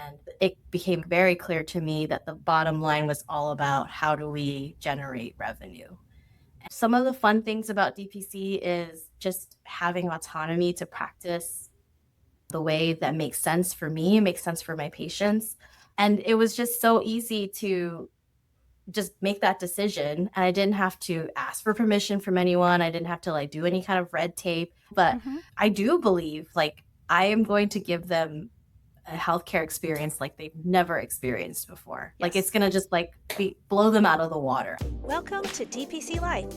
And it became very clear to me that the bottom line was all about how do we generate revenue. Some of the fun things about DPC is just having autonomy to practice the way that makes sense for me, makes sense for my patients. And it was just so easy to just make that decision. And I didn't have to ask for permission from anyone. I didn't have to do any kind of red tape. But I do believe I am going to give them a healthcare experience like they've never experienced before. Yes. It's gonna just blow them out of the water. Welcome to DPC Life,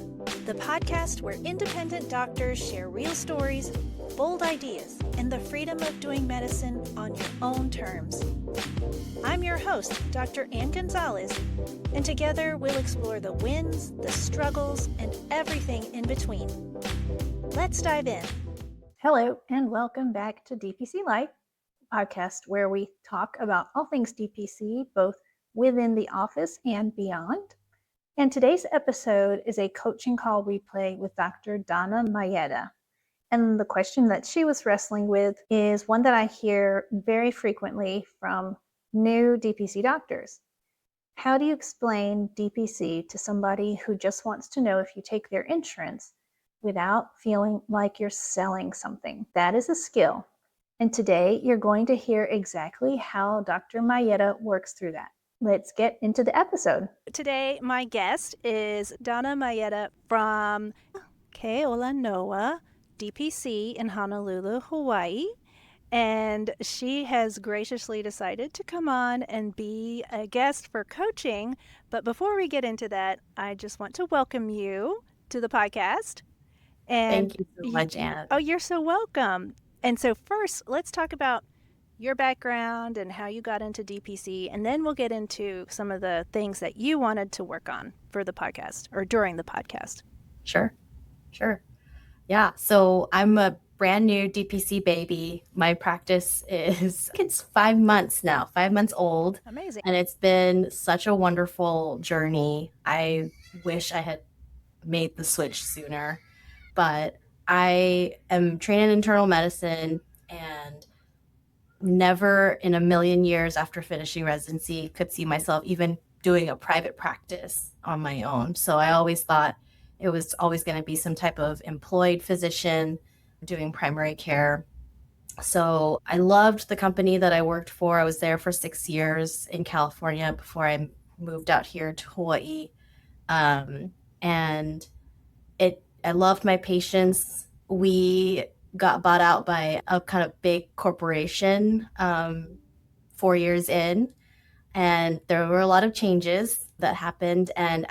the podcast where independent doctors share real stories, bold ideas, and the freedom of doing medicine on your own terms. I'm your host, Dr. Ann Gonzalez, and together we'll explore the wins, the struggles, and everything in between. Let's dive in. Hello, and welcome back to DPC Life, podcast where we talk about all things DPC, both within the office and beyond. And today's episode is a coaching call replay with Dr. Donna Mayeda. And the question that she was wrestling with is one that I hear very frequently from new DPC doctors. How do you explain DPC to somebody who just wants to know if you take their insurance without feeling like you're selling something? That is a skill. And today you're going to hear exactly how Dr. Mayeda works through that. Let's get into the episode. Today, my guest is Donna Mayeda from Ke Ola Noa DPC in Honolulu, Hawaii. And she has graciously decided to come on and be a guest for coaching. But before we get into that, I just want to welcome you to the podcast. And thank you so much, Anne. Oh, you're so welcome. And so first, let's talk about your background and how you got into DPC, and then we'll get into some of the things that you wanted to work on for the podcast or during the podcast. Sure. Yeah, so I'm a brand new DPC baby. My practice it's 5 months now, 5 months old. Amazing. And it's been such a wonderful journey. I wish I had made the switch sooner, but I am trained in internal medicine and never in a million years after finishing residency could see myself even doing a private practice on my own. So I always thought it was always going to be some type of employed physician doing primary care. So I loved the company that I worked for. I was there for 6 years in California before I moved out here to Hawaii. And I loved my patients. We got bought out by a kind of big corporation 4 years in, and there were a lot of changes that happened. And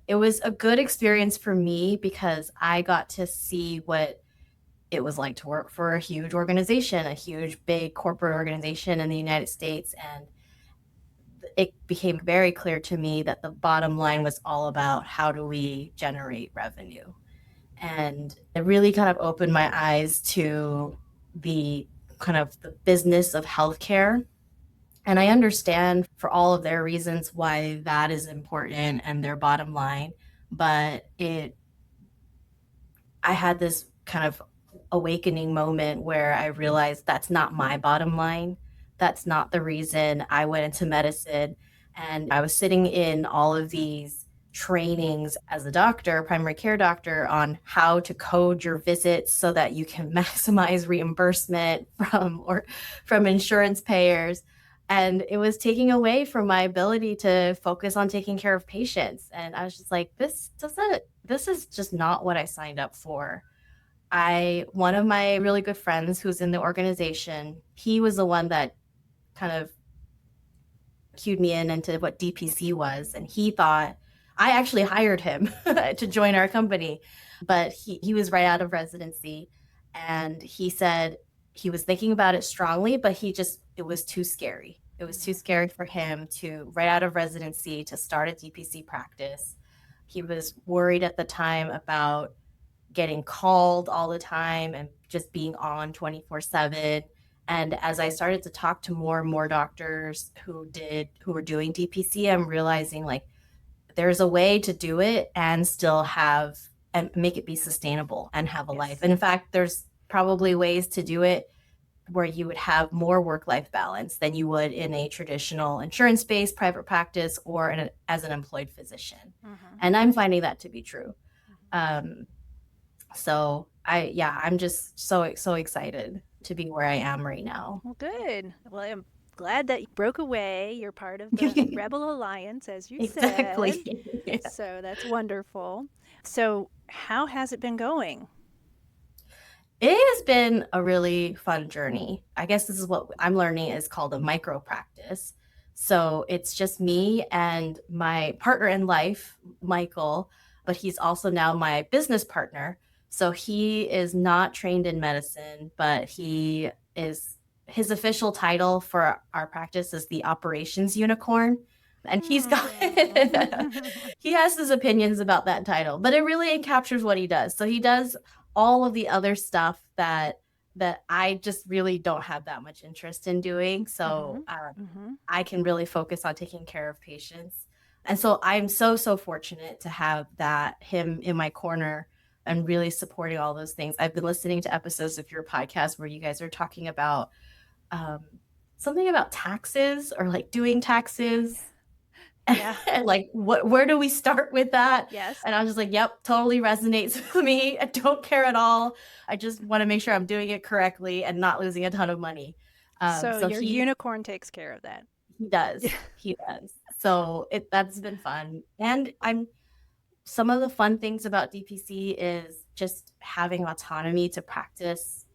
it was a good experience for me because I got to see what it was like to work for a huge organization, a huge, big corporate organization in the United States. And it became very clear to me that the bottom line was all about how do we generate revenue. And it really kind of opened my eyes to the kind of the business of healthcare. And I understand for all of their reasons why that is important and their bottom line. But I had this kind of awakening moment where I realized that's not my bottom line. That's not the reason I went into medicine. And I was sitting in all of these trainings as a doctor, primary care doctor, on how to code your visits so that you can maximize reimbursement from insurance payers. And it was taking away from my ability to focus on taking care of patients. And I was just like, this is just not what I signed up for. One of my really good friends who's in the organization, he was the one that kind of cued me into what DPC was. And he thought, I actually hired him to join our company, but he was right out of residency. And he said he was thinking about it strongly, but it was too scary. It was too scary for him to, right out of residency, to start a DPC practice. He was worried at the time about getting called all the time and just being on 24/7. And as I started to talk to more and more doctors who were doing DPC, I'm realizing there's a way to do it and still and make it be sustainable and have a life. And in fact, there's probably ways to do it where you would have more work-life balance than you would in a traditional insurance-based private practice or as an employed physician. Mm-hmm. And I'm finding that to be true. Mm-hmm. So I'm just so excited to be where I am right now. Well, good. Well, I'm glad that you broke away. You're part of the Rebel Alliance, as you said. Exactly. Yeah. So that's wonderful. So, how has it been going? It has been a really fun journey. I guess this is what I'm learning is called a micropractice. So it's just me and my partner in life, Michael, but he's also now my business partner. So he is not trained in medicine, but his official title for our practice is the operations unicorn. And he's got he has his opinions about that title, but it really captures what he does. So he does all of the other stuff that I just really don't have that much interest in doing. So I can really focus on taking care of patients. And so I'm so fortunate to have him in my corner and really supporting all those things. I've been listening to episodes of your podcast where you guys are talking about um, something about taxes or like doing taxes. Yeah. And like where do we start with that? Yes. And I was just like, yep, totally resonates with me. I don't care at all. I just want to make sure I'm doing it correctly and not losing a ton of money. So your unicorn takes care of that. He does. He does. So that's been fun. And some of the fun things about DPC is just having autonomy to practice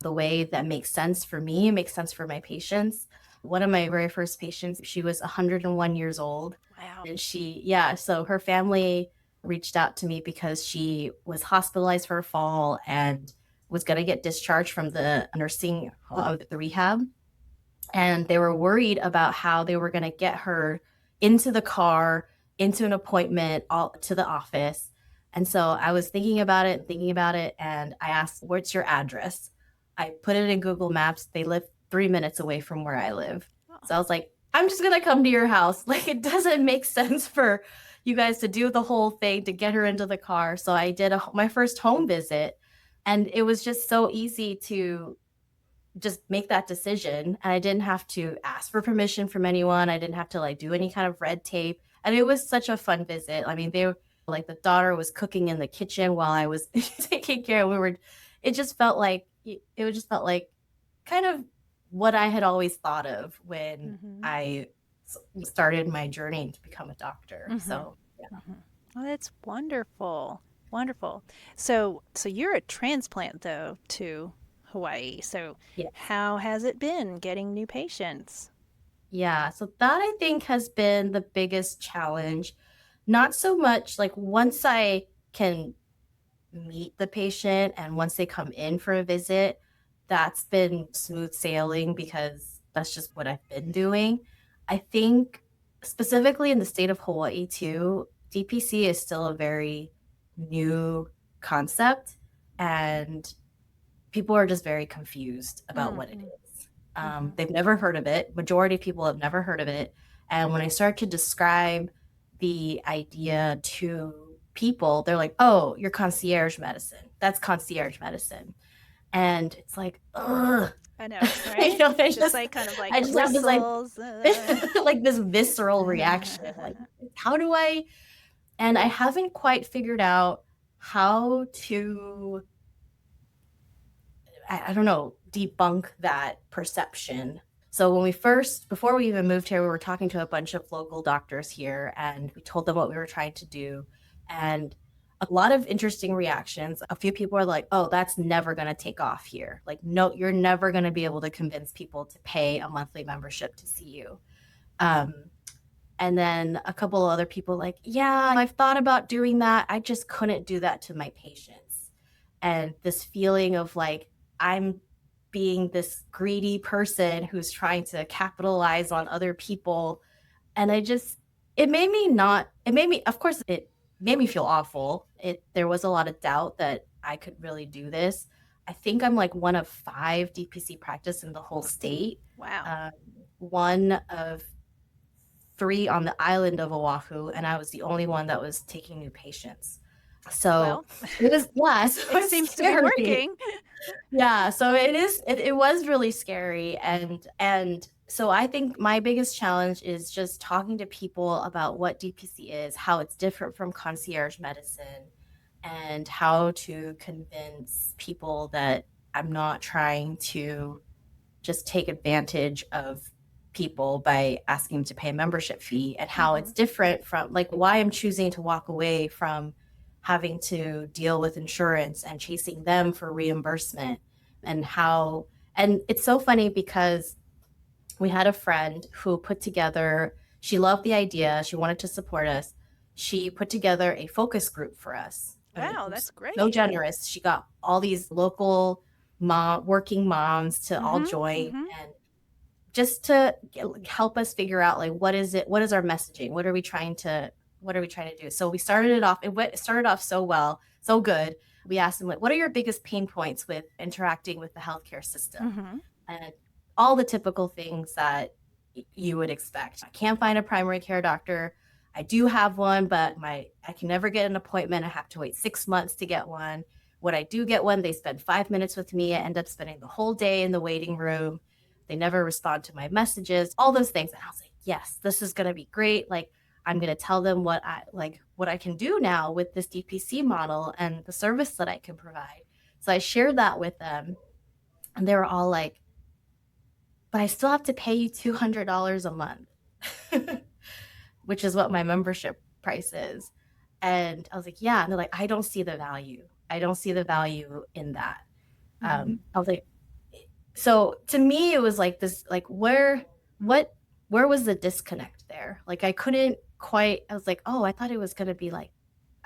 the way that makes sense for me, makes sense for my patients. One of my very first patients, she was 101 years old. Wow. And so her family reached out to me because she was hospitalized for a fall and was going to get discharged from the nursing the rehab. And they were worried about how they were going to get her into the car, into an appointment, all to the office. And so I was thinking about it, and I asked, what's your address? I put it in Google Maps. They live 3 minutes away from where I live. So I was like, I'm just going to come to your house. Like, it doesn't make sense for you guys to do the whole thing to get her into the car. So I did my first home visit, and it was just so easy to just make that decision. And I didn't have to ask for permission from anyone. I didn't have to like do any kind of red tape. And it was such a fun visit. I mean, the daughter was cooking in the kitchen while I was taking care of, it just felt like kind of what I had always thought of when I started my journey to become a doctor. So, yeah. Oh, that's wonderful. Wonderful. So you're a transplant though to Hawaii. So Yes. How has it been getting new patients? Yeah, so that I think has been the biggest challenge. Not so much like once I can meet the patient and once they come in for a visit, that's been smooth sailing because that's just what I've been doing. I think specifically in the state of Hawaii too, DPC is still a very new concept and people are just very confused about what it is. They've never heard of it. Majority of people have never heard of it. And when I start to describe the idea to people, they're like, oh, you're concierge medicine. That's concierge medicine. And it's like, ugh. I know, right? Just like kind of like I just have this whistles. like this visceral reaction. Like, how do I? And I haven't quite figured out how to, I don't know, debunk that perception. So before we even moved here, we were talking to a bunch of local doctors here and we told them what we were trying to do. And a lot of interesting reactions. A few people are like, oh, that's never going to take off here. Like, no, you're never going to be able to convince people to pay a monthly membership to see you. And then a couple of other people like, yeah, I've thought about doing that. I just couldn't do that to my patients. And this feeling of like, I'm being this greedy person who's trying to capitalize on other people. And it made me feel awful. There was a lot of doubt that I could really do this. I think I'm like one of 5 DPC practice in the whole state. Wow. One of 3 on the island of Oahu, and I was the only one that was taking new patients. So Well, it was, yeah, so it it's seems to be scary. working. Yeah, so it was really scary, and so I think my biggest challenge is just talking to people about what DPC is, how it's different from concierge medicine, and how to convince people that I'm not trying to just take advantage of people by asking them to pay a membership fee, and how it's different from like why I'm choosing to walk away from having to deal with insurance and chasing them for reimbursement, and how, and it's so funny because we had a friend who put together, she loved the idea, she wanted to support us, she put together a focus group for us. I mean, Wow, it that's was so great. generous. She got all these local working moms to all Mm-hmm. join, Mm-hmm. and just to help us figure out like what is it, what is our messaging, what are we trying to do. So we started it off, it started off so well, so good. We asked them like, what are your biggest pain points with interacting with the healthcare system? Mm-hmm. And all the typical things that you would expect. I can't find a primary care doctor. I do have one, but I can never get an appointment. I have to wait 6 months to get one. When I do get one, they spend 5 minutes with me. I end up spending the whole day in the waiting room. They never respond to my messages, all those things. And I was like, yes, this is going to be great. Like, I'm going to tell them what I can do now with this DPC model and the service that I can provide. So I shared that with them, and they were all like, but I still have to pay you $200 a month, which is what my membership price is. And I was like, yeah. And they're like, I don't see the value. I don't see the value in that. I was like, so to me, it was like this, like what, where was the disconnect there? Like I couldn't quite, I was like, oh, I thought it was going to be like,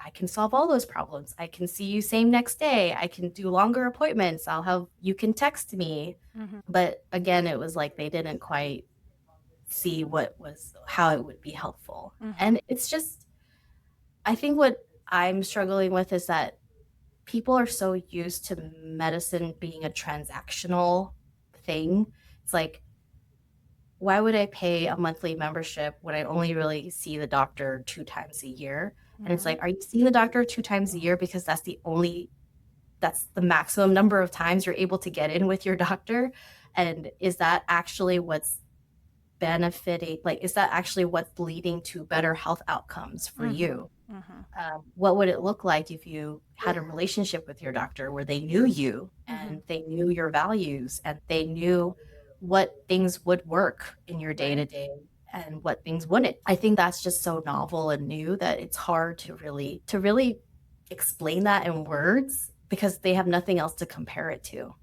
I can solve all those problems. I can see you same next day. I can do longer appointments. You can text me. Mm-hmm. But again, it was like they didn't quite see how it would be helpful. Mm-hmm. And it's just, I think what I'm struggling with is that people are so used to medicine being a transactional thing. It's like, why would I pay a monthly membership when I only really see the doctor 2 times a year? And it's Mm-hmm. like, are you seeing the doctor 2 times a year because that's the maximum number of times you're able to get in with your doctor? And is that actually what's benefiting, like is that actually what's leading to better health outcomes for Mm-hmm. you? Mm-hmm. What would it look like if you had a relationship with your doctor where they knew you Mm-hmm. and they knew your values and they knew what things would work in your day to day and what things wouldn't? I think that's just so novel and new that it's hard to really explain that in words because they have nothing else to compare it to.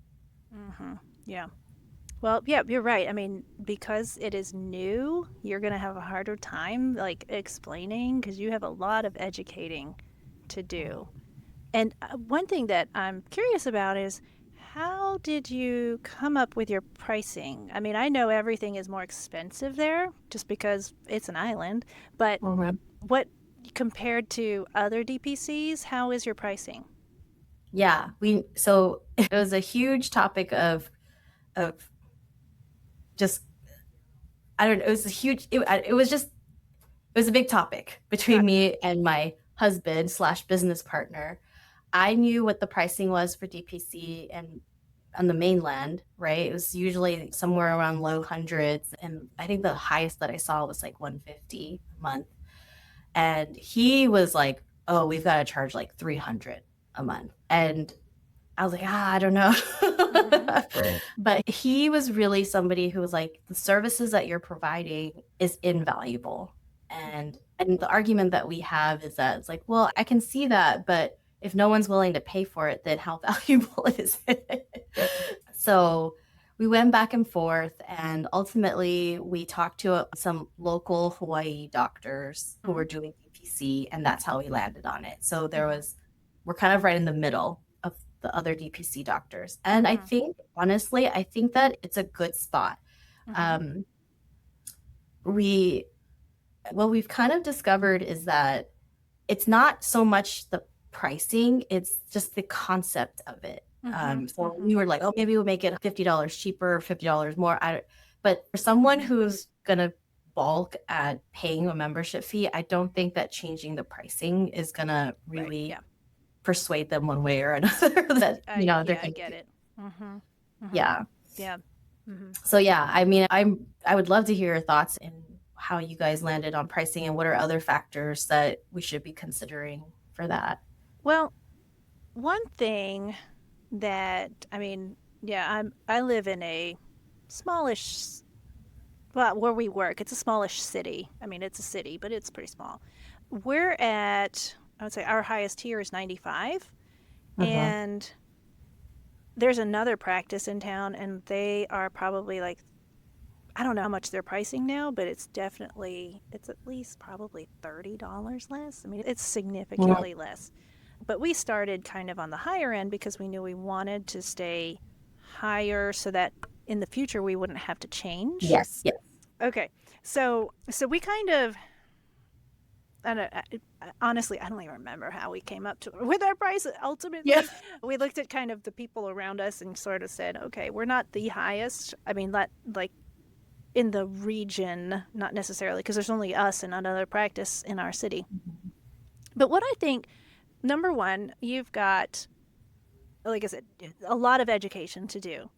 Mm-hmm. Yeah. Well, yeah, you're right. I mean, because it is new, you're going to have a harder time like explaining because you have a lot of educating to do. And one thing that I'm curious about is how did you come up with your pricing? I mean, I know everything is more expensive there just because it's an island, but Mhm. what compared to other DPCs, how is your pricing? Yeah, we so it was a huge topic of just, I don't know, it was a huge it was just, it was a big topic between Gotcha. me and my husband slash business partner. I knew what the pricing was for DPC and on the mainland, right? It was usually somewhere around low hundreds, and I think the highest that I saw was like 150 a month. And he was like, "Oh, we've got to charge like 300 a month." And I was like, I don't know. Mm-hmm. But he was really somebody who was like, the services that you're providing is invaluable. And the argument that we have is that it's like, well, I can see that, but if no one's willing to pay for it, then how valuable is it? So we went back and forth, and ultimately we talked to some local Hawaii doctors who Mm-hmm. were doing DPC, and that's how we landed on it. So Mm-hmm. we're kind of right in the middle of the other DPC doctors. And I Mm-hmm. think, honestly, I think that it's a good spot. Mm-hmm. Um, we, what we've kind of discovered is that it's not so much the pricing, it's just the concept of it. Mm-hmm. So Mm-hmm. we were like, oh, maybe we'll make it $50 cheaper, $50 more. But for someone who's going to balk at paying a membership fee, I don't think that changing the pricing is going to Right. really Yeah. persuade them one way or another that, they're Yeah, going I to get it. Yeah. Yeah. So yeah, I mean, I would love to hear your thoughts and how you guys landed on pricing and what are other factors that we should be considering for that. Well, one thing that, I mean, yeah, I live in a smallish, well, where we work, it's a smallish city. I mean, it's a city, but it's pretty small. We're at, I would say our highest tier is 95, Mm-hmm. and there's another practice in town, and they are probably like, I don't know how much they're pricing now, but it's at least probably $30 less. I mean, it's significantly less. But we started kind of on the higher end because we knew we wanted to stay higher so that in the future we wouldn't have to change. Yes. Yes. Okay. So we kind of, I don't, honestly, I don't even remember how we came up to with our price. Ultimately, Yeah. we looked at kind of the people around us and sort of said, okay, we're not the highest. I mean, like in the region, not necessarily, because there's only us and another practice in our city. But what I think, number one, you've got, like I said, a lot of education to do.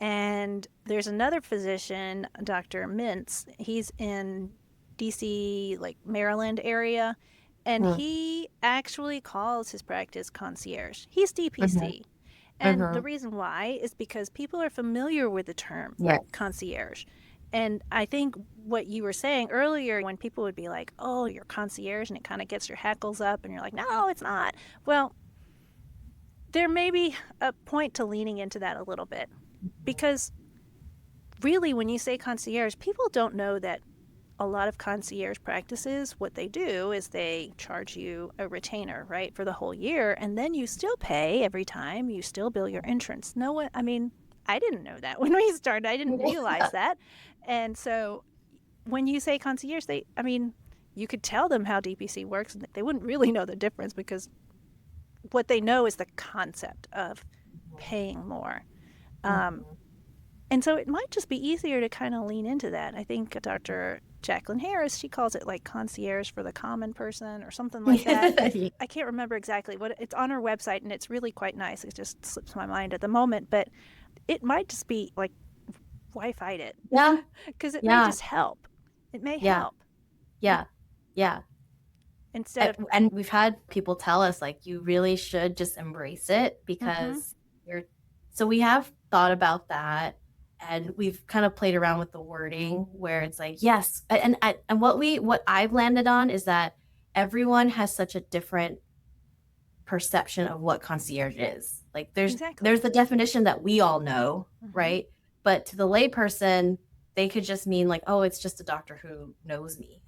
And there's another physician, Dr. Mintz. He's in DC, like Maryland area. And Mm-hmm. he actually calls his practice concierge. He's Mm-hmm. DPC. And the Mm-hmm. reason why is because people are familiar with the term Yes. concierge. And I think what you were saying earlier, when people would be like, oh, you're concierge, and it kind of gets your hackles up, and you're like, no, it's not. Well, there may be a point to leaning into that a little bit because really, when you say concierge, people don't know that a lot of concierge practices, what they do is they charge you a retainer, right, for the whole year, and then you still pay every time, you still bill your entrance. No one, I mean, I didn't know that when we started. I didn't realize that. And so when you say concierge, I mean, you could tell them how DPC works, and they wouldn't really know the difference because what they know is the concept of paying more. Um, Mm-hmm. and so it might just be easier to kind of lean into that. I think Dr. Jacqueline Harris, she calls it like concierge for the common person or something like that. I can't remember exactly what it's on her website, and it's really quite nice. It just slips my mind at the moment, but it might just be like, why fight it? Yeah. Because it may Yeah. just help. It may Yeah. help Yeah. Yeah. instead of, And we've had people tell us like you really should just embrace it mm-hmm, because you're so we have thought about that and we've kind of played around with the wording where it's like yes and what I've landed on is that everyone has such a different perception of what concierge is. Like exactly. there's the definition that we all know, Mm-hmm. right? But to the layperson, they could just mean like, oh, it's just a doctor who knows me,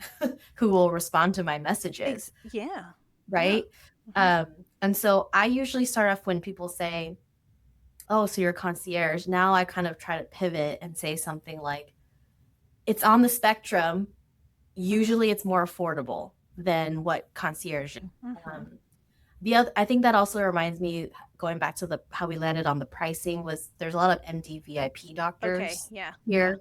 who will respond to my messages, Yeah. Yeah. right? Mm-hmm. And so I usually start off when people say, oh, so you're a concierge. Now I kind of try to pivot and say something like, it's on the spectrum. Mm-hmm. Usually it's more affordable than what concierge is. Mm-hmm. Um, the other, I think that also reminds me, going back to the how we landed on the pricing was there's a lot of MD VIP Okay. doctors Yeah. Yeah. here,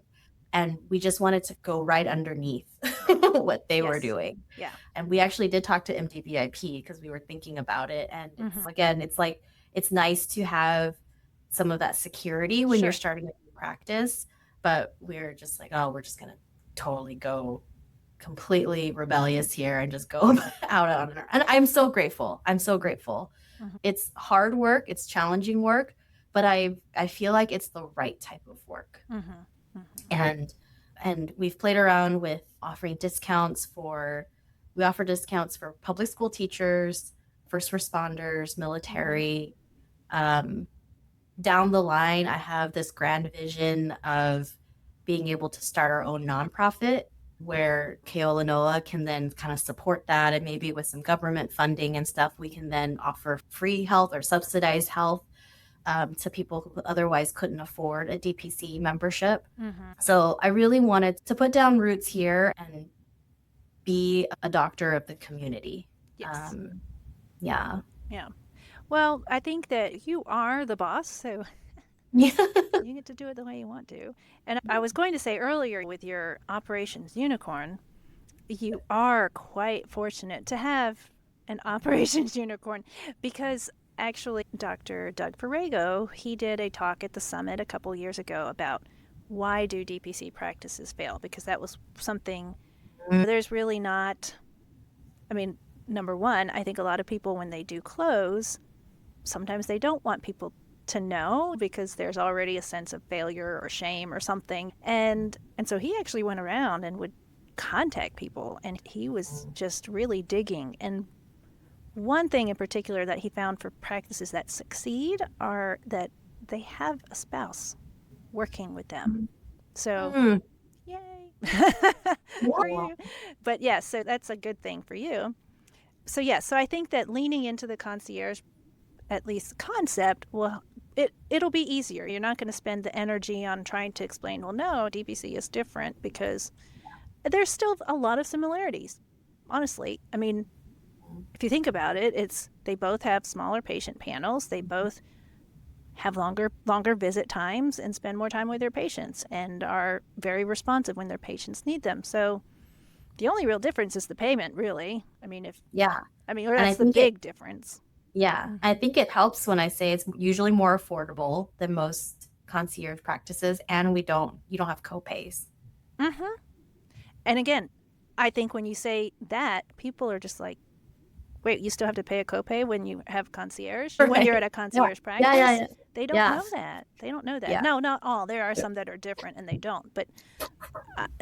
and we just wanted to go right underneath what they were Yes. doing. Yeah. And we actually did talk to MD VIP because we were thinking about it, and Mm-hmm. it's again, it's like it's nice to have some of that security when you're Sure. starting a new practice, but we're just like, oh, we're just gonna totally go completely rebellious here and just go out on it. And I'm so grateful. I'm so grateful. Mm-hmm. It's hard work, it's challenging work, but I feel like it's the right type of work. Mm-hmm. Mm-hmm. And we've played around with offering we offer discounts for public school teachers, first responders, Mm-hmm. military. Um, Down the line, I have this grand vision of being able to start our own nonprofit where Ke Ola Noa can then kind of support that, and maybe with some government funding and stuff, we can then offer free health or subsidized health to people who otherwise couldn't afford a DPC membership. Mm-hmm. So I really wanted to put down roots here and be a doctor of the community. Yes. Yeah. Yeah. Well, I think that you are the boss, so Yeah. you get to do it the way you want to. And I was going to say earlier with your operations unicorn, you are quite fortunate to have An operations unicorn. Because actually, Dr. Doug Perego, he did a talk at the summit a couple years ago about why do DPC practices fail? Because that was something there's really not, I mean, number one, I think a lot of people, when they do close, sometimes they don't want people to know because there's already a sense of failure or shame or something. And so he actually went around and would contact people, and he was just really digging. And one thing in particular that he found for practices that succeed are that they have a spouse working with them. So, Mm. yay for Yeah. you. But yeah, so that's a good thing for you. So yeah, so I think that leaning into the concierge, at least concept, will it'll be easier. You're not going to spend the energy on trying to explain, well, no, DPC is different, because there's still a lot of similarities. Honestly, I mean, if you think about it, it's they both have smaller patient panels. They both have longer visit times and spend more time with their patients and are very responsive when their patients need them. So the only real difference is the payment, really. I mean, or And I that's the think big difference. I think it helps when I say it's usually more affordable than most concierge practices, and you don't have copays. Mm-hmm. And again, I think when you say that, people are just like, wait, you still have to pay a copay when you have concierge? When you're at Right. a Yeah. concierge Yeah. Yeah. practice? Yeah. They don't know Yes. that. They don't know that. Yeah. No, not all. There are some that are different and they don't. But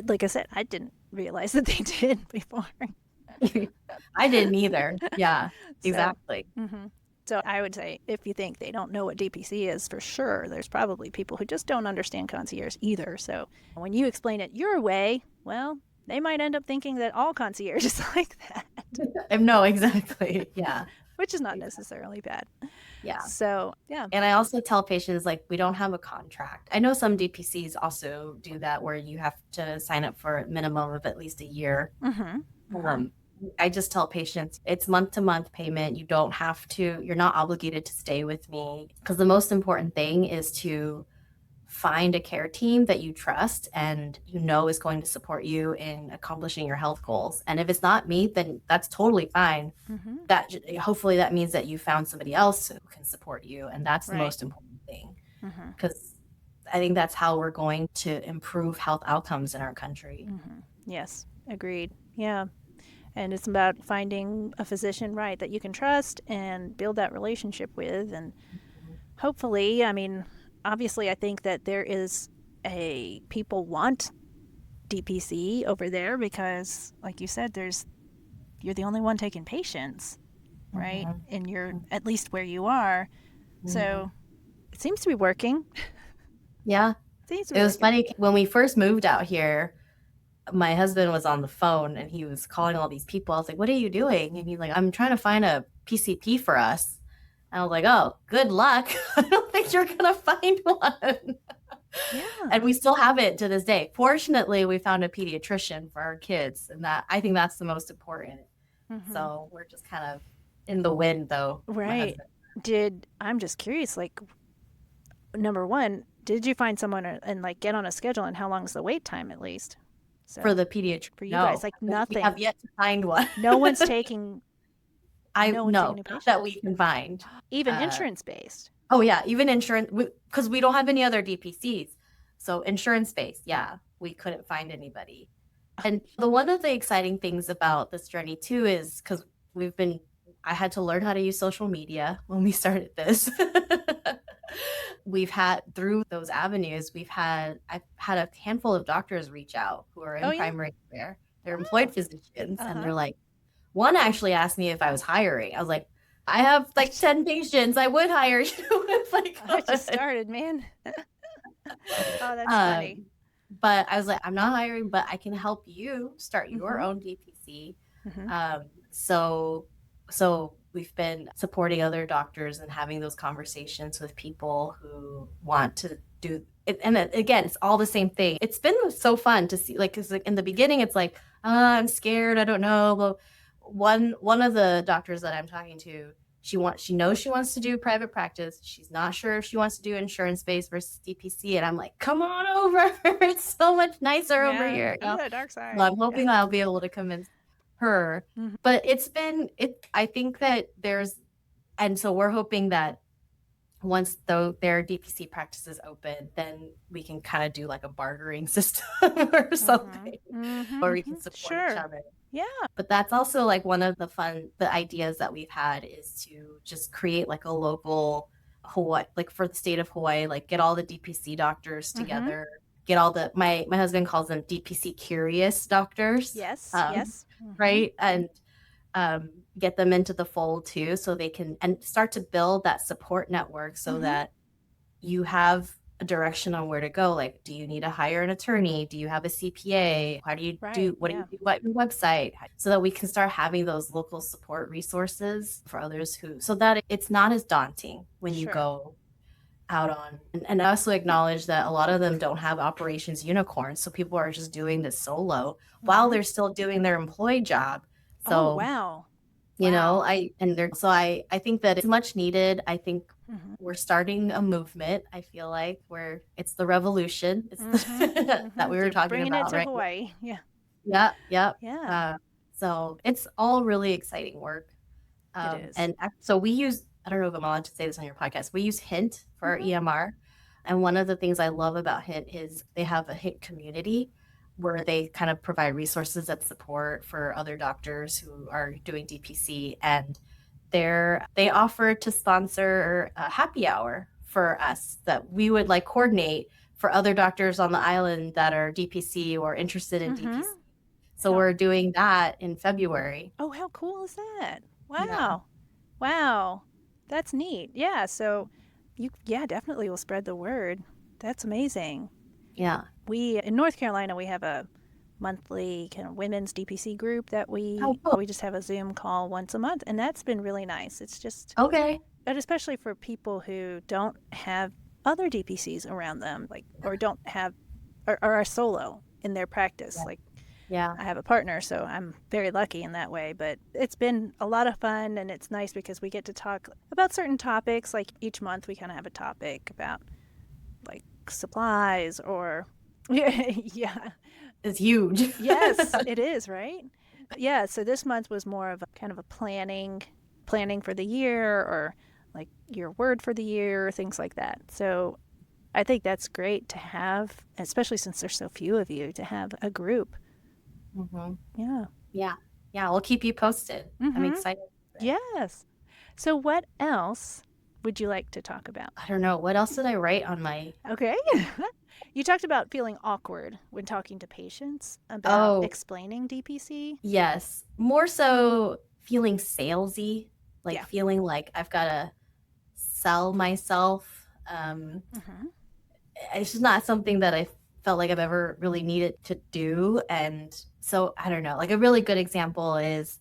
like I said, I didn't realize that they did before. I didn't either. Yeah. So, Exactly. mm-hmm. So I would say if you think they don't know what DPC is, for sure, there's probably people who just don't understand concierge either. So when you explain it your way, well, they might end up thinking that all concierge is like that. No, exactly. Yeah. Which is not Exactly. necessarily bad. Yeah. So, yeah. And I also tell patients, like, we don't have a contract. I know some DPCs also do that where you have to sign up for a minimum of at least a year. Mm-hmm. I just tell patients it's month to month payment. You don't have to, you're not obligated to stay with me, because the most important thing is to find a care team that you trust and you know is going to support you in accomplishing your health goals. And if it's not me, then that's totally fine. Mm-hmm. That hopefully that means that you found somebody else who can support you, and that's the Right. most important thing, Mm-hmm. because I think that's how we're going to improve health outcomes in our country. Mm-hmm. Yes, agreed. Yeah. And it's about finding a physician, right, that you can trust and build that relationship with. And hopefully, I mean, obviously, I think that there is people want DPC over there because, like you said, you're the only one taking patients, right? Mhm. And you're at least where you are. Mhm. So it seems to be working. Yeah. Seems to It be was working. funny when we first moved out here, my husband was on the phone and he was calling all these people. I was like, "What are you doing?" And he's like, "I'm trying to find a PCP for us." And I was like, "Oh, good luck. I don't think you're going to find one." Yeah. And we still have it to this day. Fortunately, we found a pediatrician for our kids, and that I think that's the most important. Mm-hmm. So we're just kind of in the wind, though. My Right. husband. I'm just curious, like, number one, did you find someone and like get on a schedule, and how long is the wait time at least? So For the pediatrician, for you guys, no, like we nothing. have yet to find one. No one's taking no one's taking No, new not patients. that we can find. Even insurance based. Oh yeah, even insurance, because we don't have any other DPCs. So insurance based, yeah, we couldn't find anybody. And one of the exciting things about this journey too is because I had to learn how to use social media when we started this. Through those avenues, I've had a handful of doctors reach out who are in primary care. They're employed physicians, and they're like, one actually asked me if I was hiring. I was like, I have like 10 patients. I would hire you if I could. I just started, man. Oh, that's funny. But I was like, I'm not hiring, but I can help you start your own DPC. Mm-hmm. So we've been supporting other doctors and having those conversations with people who want to do it. And again, it's all the same thing. It's been so fun to see, like, because in the beginning, it's like, I'm scared. I don't know. But one of the doctors that I'm talking to, she knows she wants to do private practice. She's not sure if she wants to do insurance-based versus DPC. And I'm like, come on over. It's so much nicer over here. Yeah, dark side. So I'm hoping I'll be able to convince her. Mhm. But I think that and so we're hoping that once their DPC practice is open, then we can kind of do like a bartering system or something, or we can support each Sure. other. Yeah. But that's also like one of the ideas that we've had is to just create like a local Hawaii, like for the state of Hawaii, like get all the DPC doctors together, get all my husband calls them DPC curious doctors. Yes. Yes. Right. And get them into the fold too, so they can and start to build that support network so that you have a direction on where to go. Like, do you need to hire an attorney? Do you have a CPA? How do you do what do you do what your website? So that we can start having those local support resources for others so that it's not as daunting when you go out on and also acknowledge that a lot of them don't have operations unicorns. So people are just doing this solo while they're still doing their employed job. So you know, I think that it's much needed. I think we're starting a movement. I feel like where it's the revolution that we were talking bringing about, it to right? Hawaii. Yeah. Yeah. So it's all really exciting work. It is. And so we use, I don't know if I'm allowed to say this on your podcast, we use Hint for our EMR. And one of the things I love about Hint is they have a Hint community where they kind of provide resources that support for other doctors who are doing DPC. And they offer to sponsor a happy hour for us that we would like coordinate for other doctors on the island that are DPC or interested in DPC. So we're doing that in February. Oh, how cool is that? Wow. Wow. That's neat. Yeah. So you definitely will spread the word. That's amazing. Yeah. In North Carolina, we have a monthly kind of women's DPC group that we just have a Zoom call once a month, and that's been really nice. It's just okay. But especially for people who don't have other DPCs around them, like or don't have or are solo in their practice. Like I have a partner, so I'm very lucky in that way. But it's been a lot of fun, and it's nice because we get to talk about certain topics. Like each month, we kind of have a topic about like supplies or it's huge. Yes, it is, right? Yeah, so this month was more of a kind of a planning for the year or like your word for the year, things like that. So I think that's great to have, especially since there's so few of you, to have a group. Yeah. We'll keep you posted. I'm excited. Yes. So what else would you like to talk about? I don't know. What else did I write on my... Okay. You talked about feeling awkward when talking to patients about explaining DPC. Yes. More so feeling salesy, like feeling like I've got to sell myself. It's just not something that I felt like I've ever really needed to do. And so I don't know, like a really good example is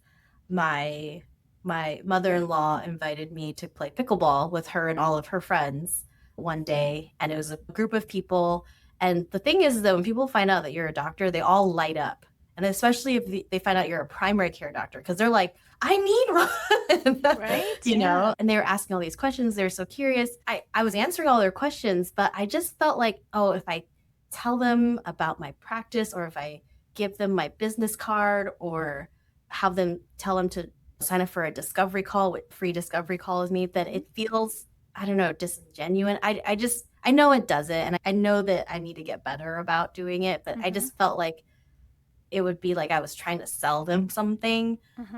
my mother-in-law invited me to play pickleball with her and all of her friends one day. And it was a group of people. And the thing is that when people find out that you're a doctor, they all light up. And especially if they find out you're a primary care doctor, because they're like, I need one, right? You know? And they were asking all these questions. They're so curious. I was answering all their questions, but I just felt like, oh, if I tell them about my practice or if I give them my business card or have them tell them to sign up for a discovery call with free discovery call with me, that it feels, I don't know, disingenuous. I know it doesn't. And I know that I need to get better about doing it, but I just felt like it would be like I was trying to sell them something.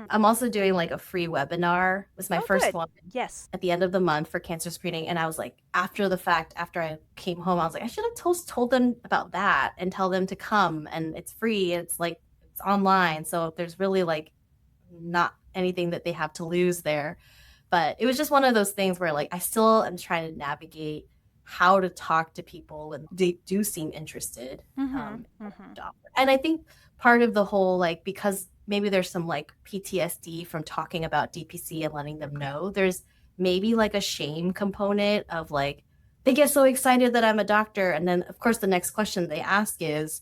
I'm also doing like a free webinar. It was my first one. Yes. At the end of the month for cancer screening. And I was like, after the fact, after I came home, I was like, I should have told them about that and tell them to come. And it's free. It's like, it's online. So there's really like not anything that they have to lose there. But it was just one of those things where like I still am trying to navigate how to talk to people when they do seem interested. And I think part of the whole, like, because maybe there's some like PTSD from talking about DPC and letting them know, there's maybe like a shame component of like, they get so excited that I'm a doctor. And then of course the next question they ask is,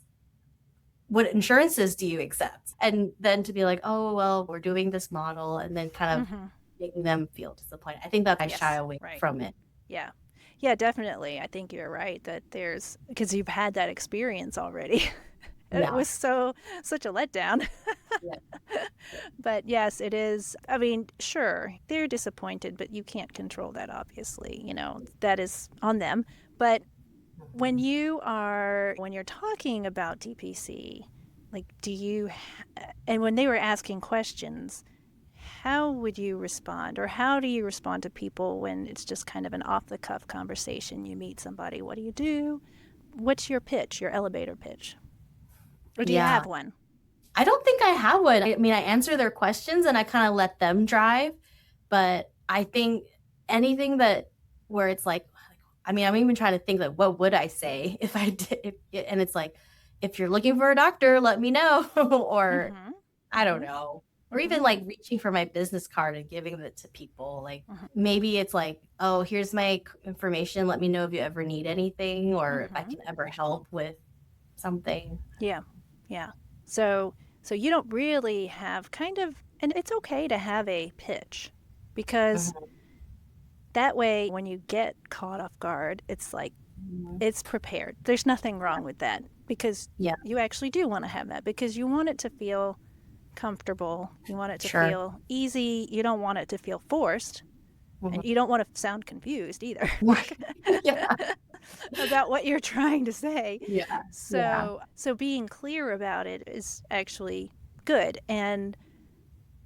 what insurances do you accept? And then to be like, oh, well, we're doing this model, and then kind of making them feel disappointed. I think that I shy away from it. Yeah. Yeah, definitely. I think you're right that because you've had that experience already. It Yeah. was such a letdown. Yeah. But yes, it is. I mean, sure, they're disappointed, but you can't control that, obviously. That is on them. But when you're talking about DPC, like, and when they were asking questions, how would you respond, or how do you respond to people when it's just kind of an off the cuff conversation? You meet somebody, what do you do? What's your pitch, your elevator pitch? Or do you Yeah. have one? I don't think I have one. I mean, I answer their questions and I kind of let them drive. But I think anything where it's like, I mean, I'm even trying to think, like, what would I say if I did? And it's like, if you're looking for a doctor, let me know. Or Mm-hmm. I don't know. Or even like reaching for my business card and giving it to people. Like maybe it's like, oh, here's my information. Let me know if you ever need anything or if I can ever help with something. Yeah. Yeah. So you don't really have and it's okay to have a pitch, because that way when you get caught off guard, it's like, it's prepared. There's nothing wrong with that, because Yeah. you actually do want to have that, because you want it to feel comfortable. You want it to Sure. feel easy. You don't want it to feel forced. And you don't want to sound confused either Yeah. about what you're trying to say. Yeah. So being clear about it is actually good. And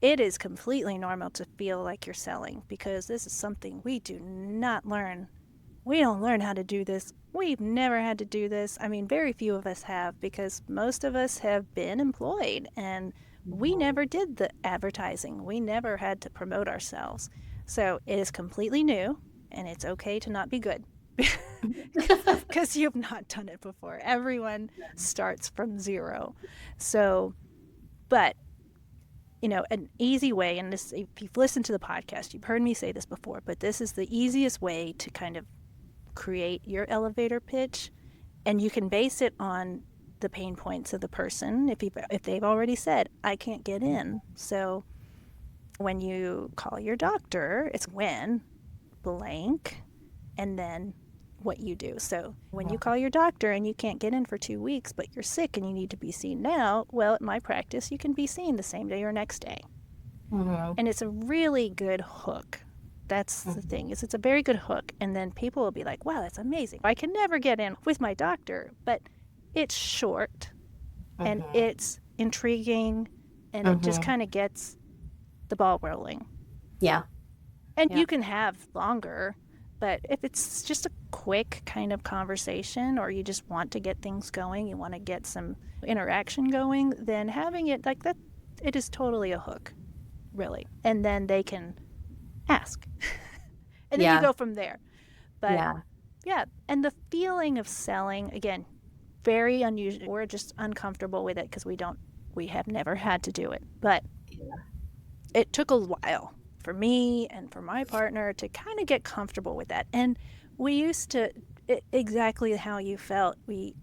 it is completely normal to feel like you're selling, because this is something we do not learn. We don't learn how to do this. We've never had to do this. I mean, very few of us have, because most of us have been employed, and we never did the advertising. We never had to promote ourselves. So it is completely new, and it's okay to not be good, because you've not done it before. Everyone starts from zero. So, but an easy way, and this, if you've listened to the podcast, you've heard me say this before, but this is the easiest way to kind of create your elevator pitch, and you can base it on the pain points of the person. If they've already said, I can't get in. So when you call your doctor, it's when blank, and then what you do. So when you call your doctor and you can't get in for 2 weeks, but you're sick and you need to be seen now, well, at my practice, you can be seen the same day or next day. And it's a really good hook. That's the thing, is it's a very good hook. And then people will be like, wow, that's amazing. I can never get in with my doctor, but it's short and it's intriguing, and it just kind of gets the ball rolling. Yeah. And you can have longer, but if it's just a quick kind of conversation, or you just want to get things going, you want to get some interaction going, then having it like that, it is totally a hook, really. And then they can ask. And then you go from there. But yeah, and the feeling of selling, again, very unusual. We're just uncomfortable with it because we have never had to do it. But it took a while for me and for my partner to kind of get comfortable with that. And we used to, exactly how you felt,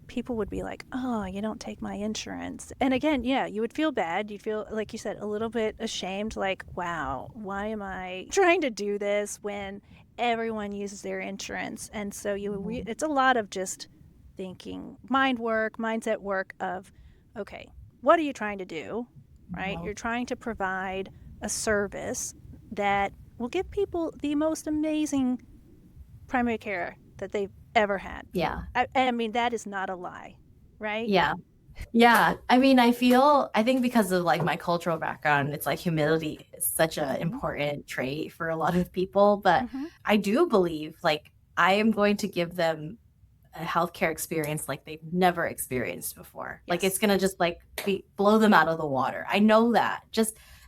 people would be like, oh, you don't take my insurance. And again, yeah, you would feel bad. You'd feel, like you said, a little bit ashamed, like, wow, why am I trying to do this when everyone uses their insurance? And so it's a lot of just thinking, mindset work of, okay, what are you trying to do, right? You're trying to provide a service that will give people the most amazing primary care that they've ever had. Yeah. I mean, that is not a lie, right? Yeah. Yeah. I mean, I think because of like my cultural background, it's like humility is such an important trait for a lot of people. But I do believe like I am going to give them a healthcare experience like they've never experienced before. Like it's gonna just like blow them out of the water. I know that.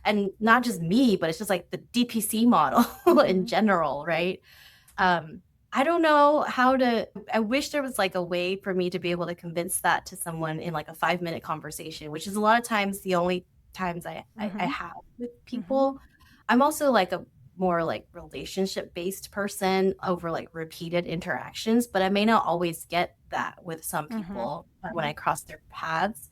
And not just me, but it's just like the DPC model in general, right? I don't know I wish there was like a way for me to be able to convince that to someone in like a 5-minute conversation, which is a lot of times the only times I have with people. I'm also like a more like relationship based person over like repeated interactions, but I may not always get that with some people when I cross their paths.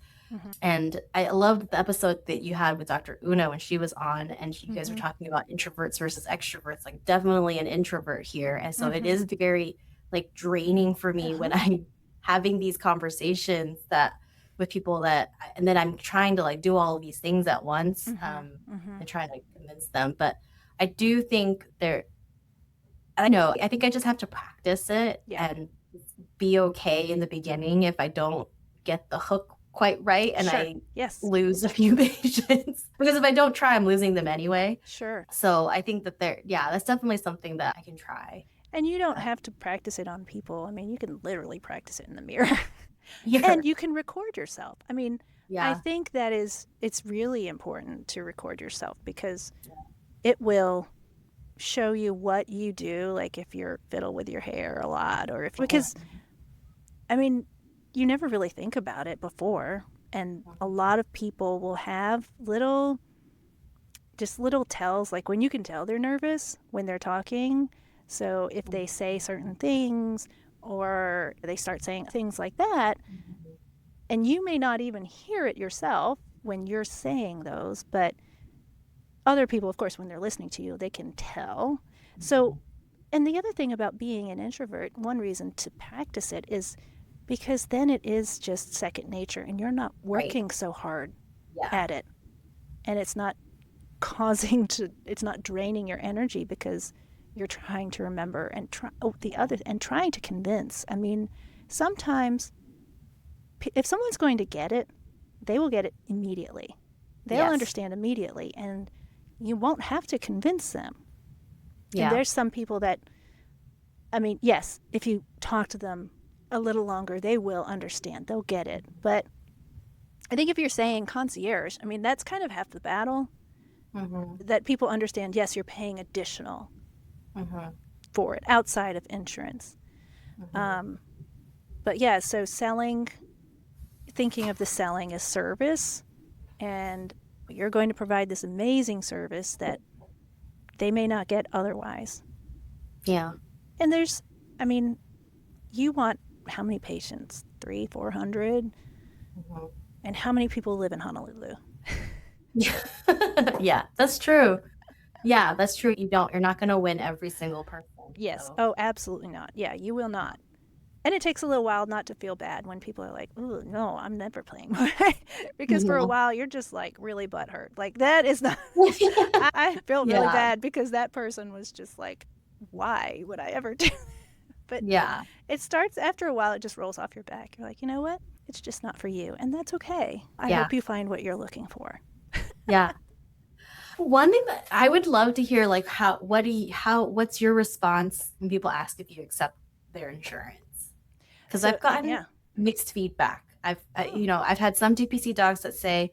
And I loved the episode that you had with Dr. Uno when she was on, and you guys were talking about introverts versus extroverts, like definitely an introvert here. And so it is very like draining for me when I'm having these conversations that with people that, and then I'm trying to like do all of these things at once, and trying to convince them. But I do think I know, I think I just have to practice it Yeah. and be okay in the beginning if I don't get the hook quite right and Sure. I Yes. lose a few patients. Because if I don't try, I'm losing them anyway. Sure. So I think that that's definitely something that I can try. And you don't have to practice it on people. I mean, you can literally practice it in the mirror. Yeah. And you can record yourself. I mean, I Yeah. think it's really important to record yourself because it will show you what you do, like if you're fiddle with your hair a lot or because I mean, you never really think about it before. And a lot of people will have little tells, like when you can tell they're nervous when they're talking. So if they say certain things or they start saying things like that, and you may not even hear it yourself when you're saying those, but other people, of course, when they're listening to you, they can tell. So, and the other thing about being an introvert, one reason to practice it is because then it is just second nature and you're not working so hard at it. And it's not it's not draining your energy because you're trying to remember and trying to convince. I mean, sometimes if someone's going to get it, they will get it immediately. They'll understand immediately and you won't have to convince them. Yeah. And there's some people that, I mean, yes, if you talk to them a little longer, they will understand. They'll get it. But I think if you're saying concierge, I mean, that's kind of half the battle. That people understand, yes, you're paying additional for it outside of insurance. But yeah, so thinking of the selling as service, and you're going to provide this amazing service that they may not get otherwise. Yeah. And you want how many patients? 300, 400? And how many people live in Honolulu? Yeah, that's true. Yeah, that's true. You're not going to win every single person. Yes. So. Oh, absolutely not. Yeah, you will not. And it takes a little while not to feel bad when people are like, "Oh, no, I'm never playing." Because for a while you're just like really butthurt. Like that is not I felt really bad because that person was just like, "Why would I ever do?" But yeah, it starts after a while, it just rolls off your back. You're like, "You know what? It's just not for you." And that's okay. I hope you find what you're looking for. Yeah. One thing that I would love to hear, like, what's your response when people ask if you accept their insurance? Because I've gotten mixed feedback. I've had some DPC dogs that say,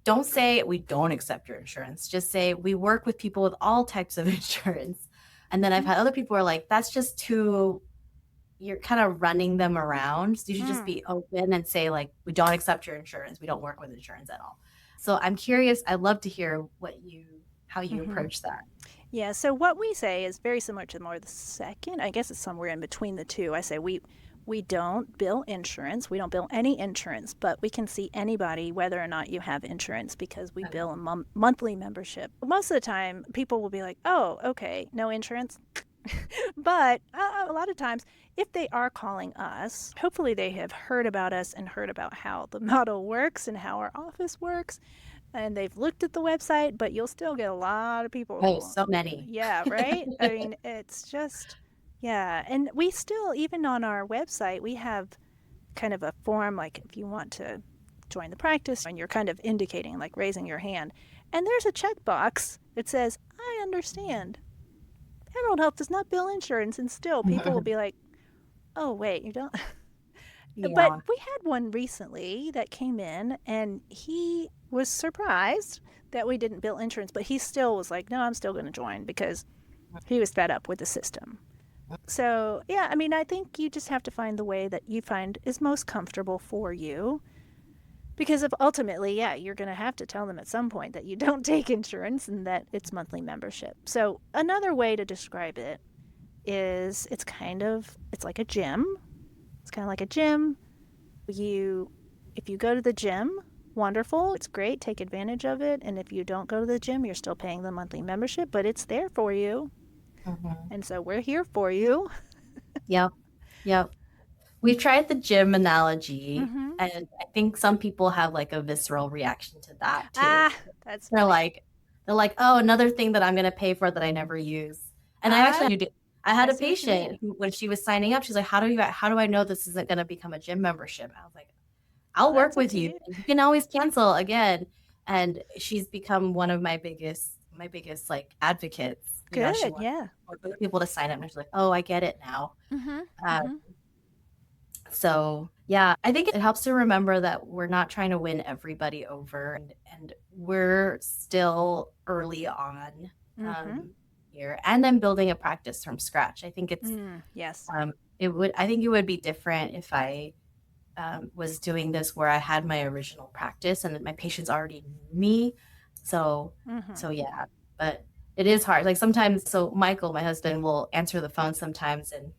don't say we don't accept your insurance. Just say we work with people with all types of insurance. And then I've had other people who are like, that's just too, you're kind of running them around. So you should just be open and say like, we don't accept your insurance. We don't work with insurance at all. So I'm curious. I'd love to hear how you approach that. Yeah. So what we say is very similar to more the second. I guess it's somewhere in between the two. I say we don't bill insurance. We don't bill any insurance, but we can see anybody whether or not you have insurance because we bill a monthly membership. Most of the time, people will be like, "Oh, okay, no insurance." But a lot of times, if they are calling us, hopefully they have heard about us and heard about how the model works and how our office works. And they've looked at the website, but you'll still get a lot of people. Oh, so many. Yeah, right? I mean, it's just, yeah. And we still, even on our website, we have kind of a form, like if you want to join the practice, and you're kind of indicating, like raising your hand. And there's a checkbox that says, I understand. Emerald Health does not bill insurance. And still, people will be like, oh, wait, you don't? Yeah. But we had one recently that came in and he was surprised that we didn't bill insurance, but he still was like, no, I'm still going to join because he was fed up with the system. So, yeah, I mean, I think you just have to find the way that you find is most comfortable for you because ultimately, yeah, you're going to have to tell them at some point that you don't take insurance and that it's monthly membership. So another way to describe it is it's like a gym. It's kind of like a gym. If you go to the gym, wonderful. It's great. Take advantage of it. And if you don't go to the gym, you're still paying the monthly membership, but it's there for you. And so we're here for you. Yep. We've tried the gym analogy, Mm-hmm. and I think some people have like a visceral reaction to that too. Ah, that's They're funny. like, they're like, oh, another thing that I'm going to pay for that I never use. And I Ah, actually do. I had I a see what you patient mean. who, when she was signing up, she's like, how do I know this isn't going to become a gym membership? I was like, Well, I'll work that's up with to you. you. You can always cancel again. And she's become one of my biggest like advocates. You know, she Good, wants yeah. people to sign up. And she's like, oh, I get it now. Mm-hmm. Uh, Mm-hmm. so yeah, I think it helps to remember that we're not trying to win everybody over, and we're still early on Mm-hmm. here, and then building a practice from scratch. I think Yes. I think it would be different if I was doing this where I had my original practice and my patients already knew me. So, Mm-hmm. so yeah, but it is hard. Like sometimes, so Michael, my husband, will answer the phone sometimes, and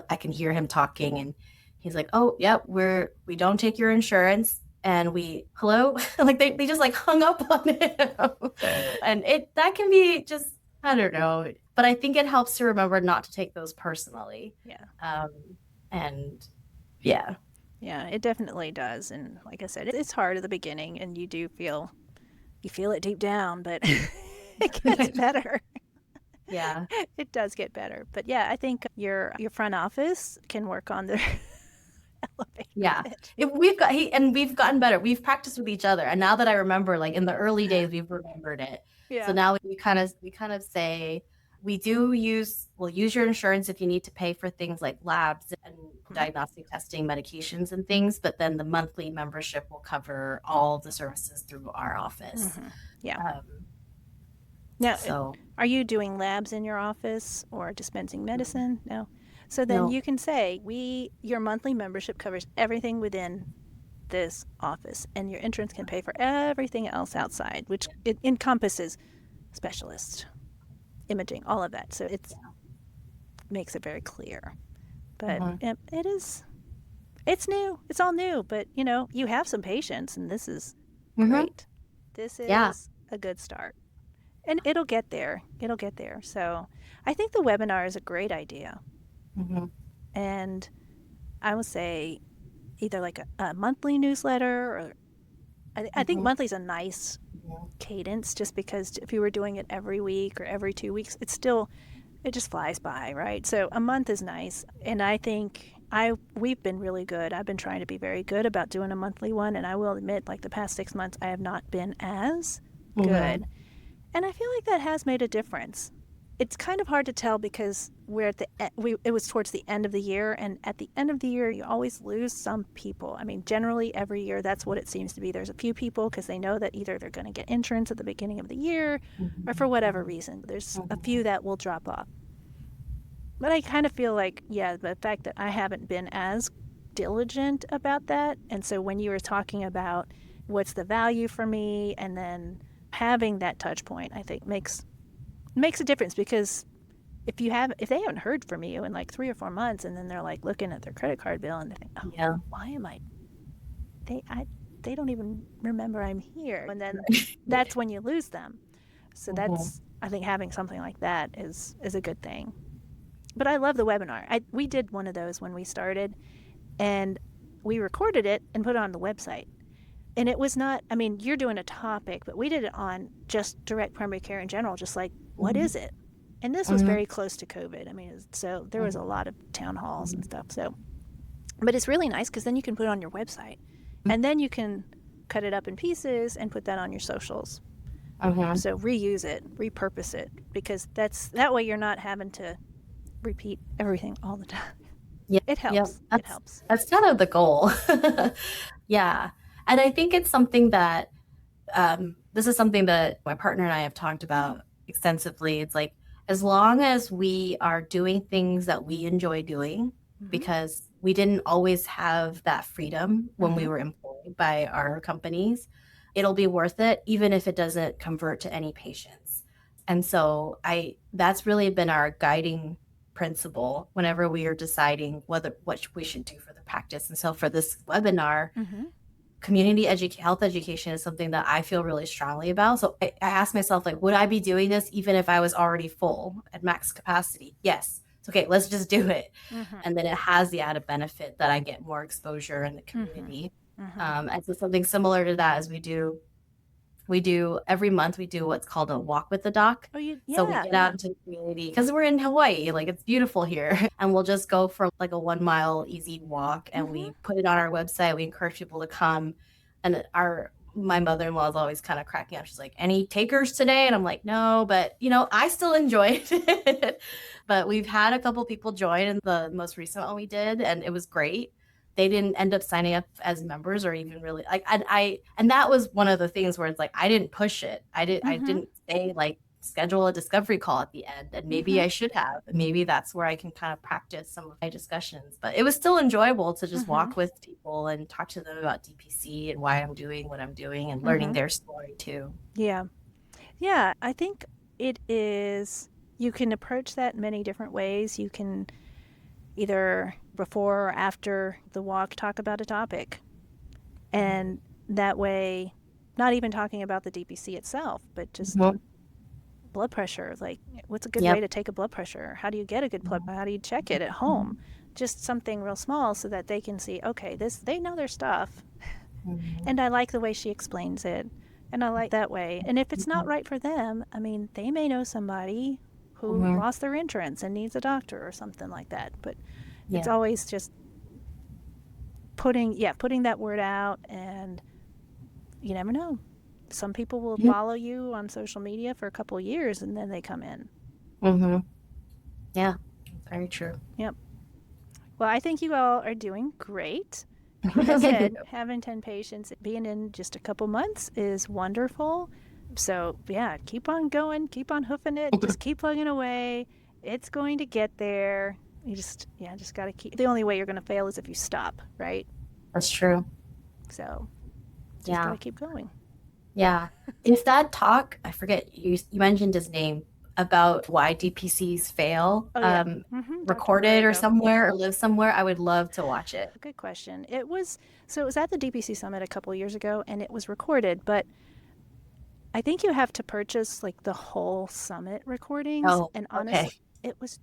I can hear him talking, and he's like, "Oh, yep, we don't take your insurance." And we, hello, like they just like hung up on him, and it that can be just, I don't know, but I think it helps to remember not to take those personally. Yeah. Um, and yeah, Yeah, it definitely does. And like I said, it's hard at the beginning and you feel it deep down, but it gets better. yeah, It does get better. But yeah, I think your front office can work on their elevator yeah. pitch. We've gotten better. We've practiced with each other, and now that I remember, like in the early days, we've remembered it. So Yeah. now we kind of say we'll use your insurance if you need to pay for things like labs and Mhm. diagnostic testing, medications, and things. But then the monthly membership will cover all of the services through our office. Mm-hmm. Yeah. Um, Now, so are you doing labs in your office or dispensing medicine? No. So then no, you can say, your monthly membership covers everything within this office, and your insurance can pay for everything else outside, which it encompasses specialists, imaging, all of that. So it makes it very clear. But mhm, it's new. It's all new, but you have some patience, and this is mhm, great. This yeah, is a good start. And it'll get there. It'll get there. So I think the webinar is a great idea. mhm, And I would say either like a monthly newsletter, or I think mhm, monthly is a nice mhm, cadence, just because if you were doing it every week or every 2 weeks, it just flies by, right? So a month is nice. And I think we've been really good. I've been trying to be very good about doing a monthly one. And I will admit, like the past 6 months, I have not been as mhm, good. And I feel like that has made a difference. It's kind of hard to tell because we're at the it was towards the end of the year, and at the end of the year you always lose some people. I mean, generally every year that's what it seems to be. There's a few people because they know that either they're going to get insurance at the beginning of the year, or for mhm, whatever reason there's a few mhm, that will drop off. But I kind of feel like, yeah, the fact that I haven't been as diligent about that, and so when you were talking about what's the value for me, and then having that touch point, I think makes a difference. Because if they haven't heard from you in like 3 or 4 months, and then they're like looking at their credit card bill and they think, oh, yeah. why am they don't even remember I'm here, and then that's when you lose them. So Mhm, that's, I think, having something like that is a good thing. But I love the webinar. We did one of those when we started, and we recorded it and put it on the website. And it was not, I mean, you're doing a topic, but we did it on just direct primary care in general, just like, what mhm, is it? And this was mhm, very close to COVID. I mean, so there was a mhm, lot of town halls and mhm, stuff. So, but it's really nice because then you can put it on your website, and then you can cut it up in pieces and put that on your socials. mhm. So reuse it, repurpose it, because that way you're not having to repeat everything all the time. Yeah, It yeah, helps. It that's helps. that's kind of the goal. Yeah, and I think it's something that this is something that my partner and I have talked about extensively. It's like as long as we are doing things that we enjoy doing, Mm-hmm. because we didn't always have that freedom when Mm-hmm. we were employed by our companies, it'll be worth it, even if it doesn't convert to any patients. And so that's really been our guiding principle whenever we are deciding what we should do for the practice. And so for this webinar, Mm-hmm. health education is something that I feel really strongly about. So I asked myself, like, would I be doing this even if I was already full at max capacity? Yes. okay, let's just do it. Mhm. And then it has the added benefit that I get more exposure in the community. And so something similar to that is we do every month we do what's called a walk with the doc. Oh, you So we yeah. get out into the community because we're in Hawaii, like it's beautiful here. And we'll just go for like a 1 mile easy walk and we put it on our website. We encourage people to come. And my mother-in-law is always kind of cracking up. She's like, any takers today? And I'm like, no, but I still enjoyed it. But we've had a couple people join in the most recent one we did, and it was great. They didn't end up signing up as members or even really like and that was one of the things where it's like I didn't push it. I didn't say like schedule a discovery call at the end, and maybe I should have. Maybe that's where I can kind of practice some of my discussions. But it was still enjoyable to just walk with people and talk to them about DPC and why I'm doing what I'm doing and learning their story too. Yeah. Yeah, I think it is, you can approach that in many different ways. You can either before or after the walk talk about a topic. And that way, not even talking about the DPC itself, but just blood pressure. Like, what's a good way to take a blood pressure? How do you get a good blood pressure? How do you check it at home? Just something real small so that they can see, okay, they know their stuff. And I like the way she explains it. And I like that way. And if it's not right for them, I mean, they may know somebody who lost their insurance and needs a doctor or something like that. But it's always just putting that word out, and you never know. Some people will follow you on social media for a couple of years and then they come in. Yeah, very true. Yep. Well, I think you all are doing great. Like I said, having 10 patients, being in just a couple months is wonderful. So, yeah, keep on going, keep on hoofing it, just keep plugging away. It's going to get there. You just got to keep. The only way you're going to fail is if you stop, right? That's true. So, just got to keep going. Yeah. If that talk, I forget, you mentioned his name, about why DPCs fail, recorded or somewhere or live somewhere, I would love to watch it. Good question. It was at the DPC Summit a couple years ago, and it was recorded, but I think you have to purchase like the whole summit recordings. Oh, and honestly, it was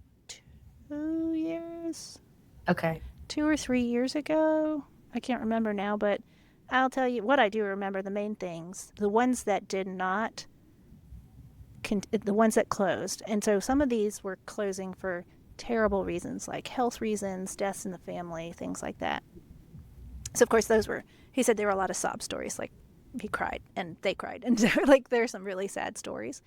2 years. Okay. 2 or 3 years ago. I can't remember now, but I'll tell you what I do remember, the main things. The ones that did not, the ones that closed. And so some of these were closing for terrible reasons, like health reasons, deaths in the family, things like that. So, of course, he said there were a lot of sob stories, like he cried and they cried. And like there are some really sad stories.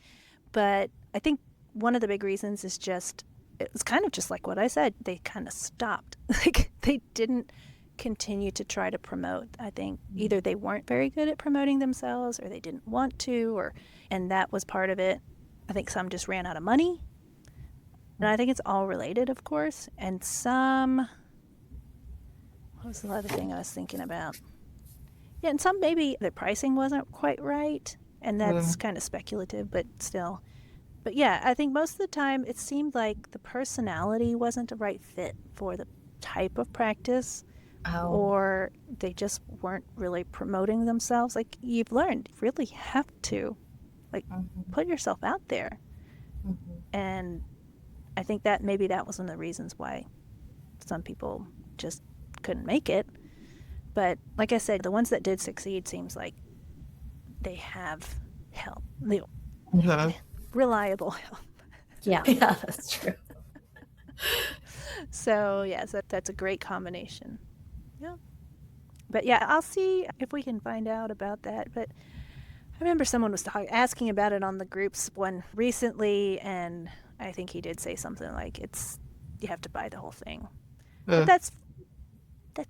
But I think one of the big reasons is just, it was kind of just like what I said. They kind of stopped. Like they didn't continue to try to promote. I think either they weren't very good at promoting themselves or they didn't want to, and that was part of it. I think some just ran out of money. And I think it's all related, of course. And what was the other thing I was thinking about? Yeah, and some maybe the pricing wasn't quite right. And that's kind of speculative, but still. But yeah, I think most of the time it seemed like the personality wasn't the right fit for the type of practice. Or they just weren't really promoting themselves. Like you've learned, you really have to put yourself out there. And I think that maybe that was one of the reasons why some people just couldn't make it. But like I said, the ones that did succeed seems like they have help, reliable help. Yeah, that's true. So that's a great combination. Yeah. But yeah, I'll see if we can find out about that. But I remember someone was asking about it on the groups one recently, and I think he did say something like you have to buy the whole thing. But that's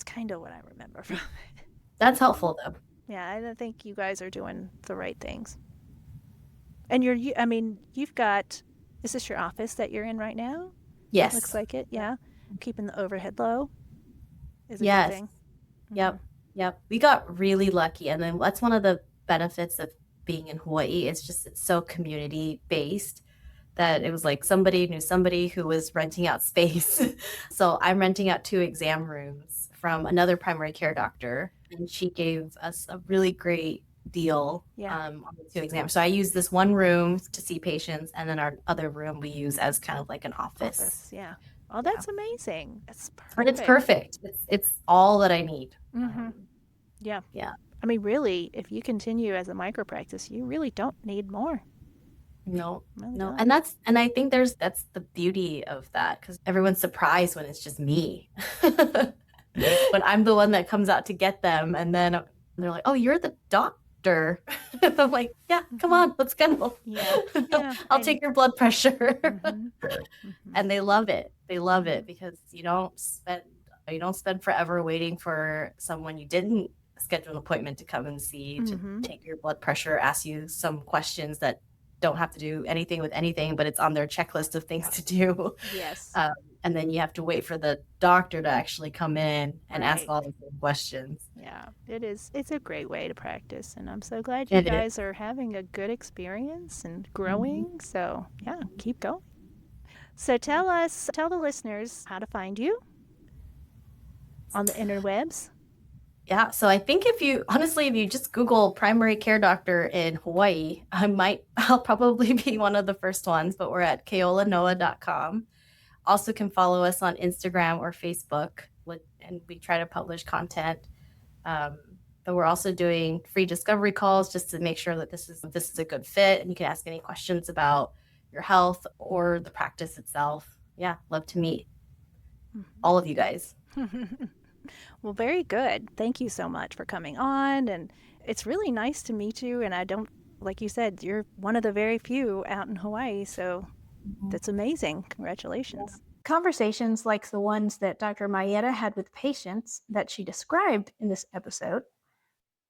kind of what I remember from it. That's helpful though. Yeah, I think you guys are doing the right things. And you've got, is this your office that you're in right now? Yes. Looks like it, yeah. Keeping the overhead low is a yes. good thing. Yep. We got really lucky. And then that's one of the benefits of being in Hawaii. It's so community based that it was like somebody knew somebody who was renting out space. So I'm renting out 2 exam rooms from another primary care doctor. And she gave us a really great deal on the 2 exams. So I use this one room to see patients, and then our other room we use as kind of like an office. Yeah. Oh, that's amazing. That's perfect. And it's perfect. It's all that I need. Yeah. Yeah. I mean, really, if you continue as a micropractice, you really don't need more. No, Really no. don't. And I think that's the beauty of that, because everyone's surprised when it's just me. When I'm the one that comes out to get them, and then they're like, "Oh, you're the doctor." I'm like, "Yeah, come on, let's go. Yeah. Yeah. I'll take your blood pressure." Mm-hmm. And they love it. They love it because you don't spend forever waiting for someone you didn't schedule an appointment to come and see to take your blood pressure, ask you some questions that don't have to do anything with anything, but it's on their checklist of things to do. Yes. And then you have to wait for the doctor to actually come in and ask Right. all the same questions. Yeah, it is. It's a great way to practice, and I'm so glad you guys are having a good experience and growing. So, yeah, keep going. So tell the listeners how to find you on the interwebs. Yeah, so I think if you just Google primary care doctor in Hawaii, I'll probably be one of the first ones, but we're at keolanoa.com. Also can follow us on Instagram or Facebook, and we try to publish content. But we're also doing free discovery calls just to make sure that this is a good fit, and you can ask any questions about your health or the practice itself. Yeah, love to meet all of you guys. Well, very good. Thank you so much for coming on, and it's really nice to meet you. And like you said, you're one of the very few out in Hawaii, so that's amazing. Congratulations. Conversations like the ones that Dr. Mayeda had with patients that she described in this episode,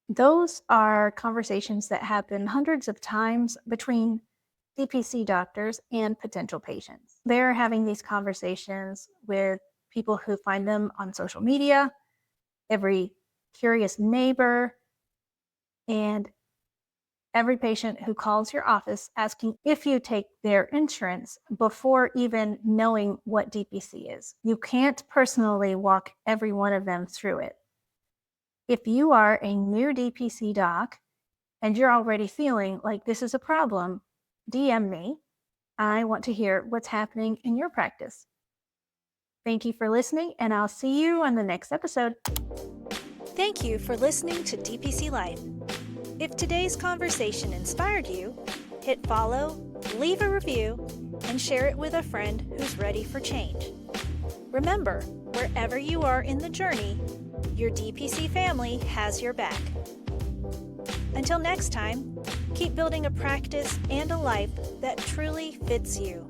those are conversations that happen hundreds of times between DPC doctors and potential patients. They're having these conversations with people who find them on social media, every curious neighbor, and every patient who calls your office asking if you take their insurance before even knowing what DPC is. You can't personally walk every one of them through it. If you are a new DPC doc and you're already feeling like this is a problem, DM me. I want to hear what's happening in your practice. Thank you for listening, and I'll see you on the next episode. Thank you for listening to DPC Life. If today's conversation inspired you, hit follow, leave a review, and share it with a friend who's ready for change. Remember, wherever you are in the journey, your DPC family has your back. Until next time, keep building a practice and a life that truly fits you.